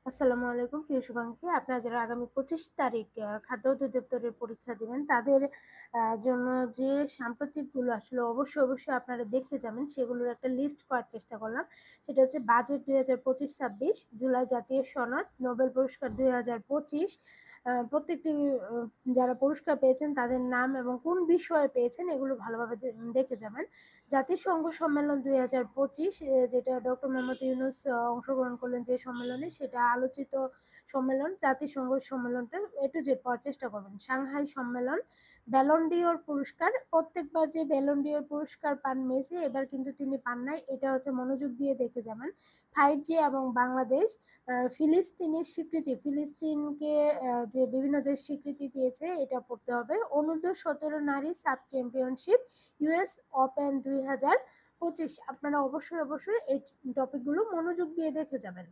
আসসালামু আলাইকুম প্রিয় শুভাঙ্গী। আপনারা যারা আগামী ২৫ তারিখ খাদ্য অধিদপ্তরের পরীক্ষা দিবেন, তাদের জন্য যে সাম্প্রতিকগুলো আসলে অবশ্যই আপনারা দেখে যাবেন, সেগুলোর একটা লিস্ট করার চেষ্টা করলাম। সেটা হচ্ছে বাজেট ২০২৫-২৬, জুলাই জাতীয় সনদ, নোবেল পুরস্কার ২০২৫, প্রত্যেকটি অ যারা পুরস্কার পেয়েছেন তাদের নাম এবং কোন বিষয়ে পেয়েছেন এগুলো ভালোভাবে দেখে যাবেন। জাতিসংঘ সম্মেলন ২০২৫ যেটা ডক্টর মোহাম্মদ ইউনূস অংশগ্রহণ করলেন যে সম্মেলনে, সেটা আলোচিত সম্মেলন। জাতিসংঘ সম্মেলনটা A to Z পড়ার চেষ্টা করবেন। সাংহাই সম্মেলন, ব্যালন ডি'অর পুরস্কার। প্রত্যেকবার যে ব্যালন ডি'অর পুরস্কার পান মেসি, এবার কিন্তু তিনি পান নাই। এটা হচ্ছে মনোযোগ দিয়ে দেখে যাবেন। 5G এবং বাংলাদেশ, ফিলিস্তিনের স্বীকৃতি, ফিলিস্তিনকে যে বিভিন্ন দেশ স্বীকৃতি দিয়েছে এটা পড়তে হবে। অনূর্ধ্ব-১৭ নারী সাব চ্যাম্পিয়নশিপ, ইউএস ওপেন ২০২৫। আপনারা অবশ্যই এই টপিকগুলো মনোযোগ দিয়ে দেখে যাবেন।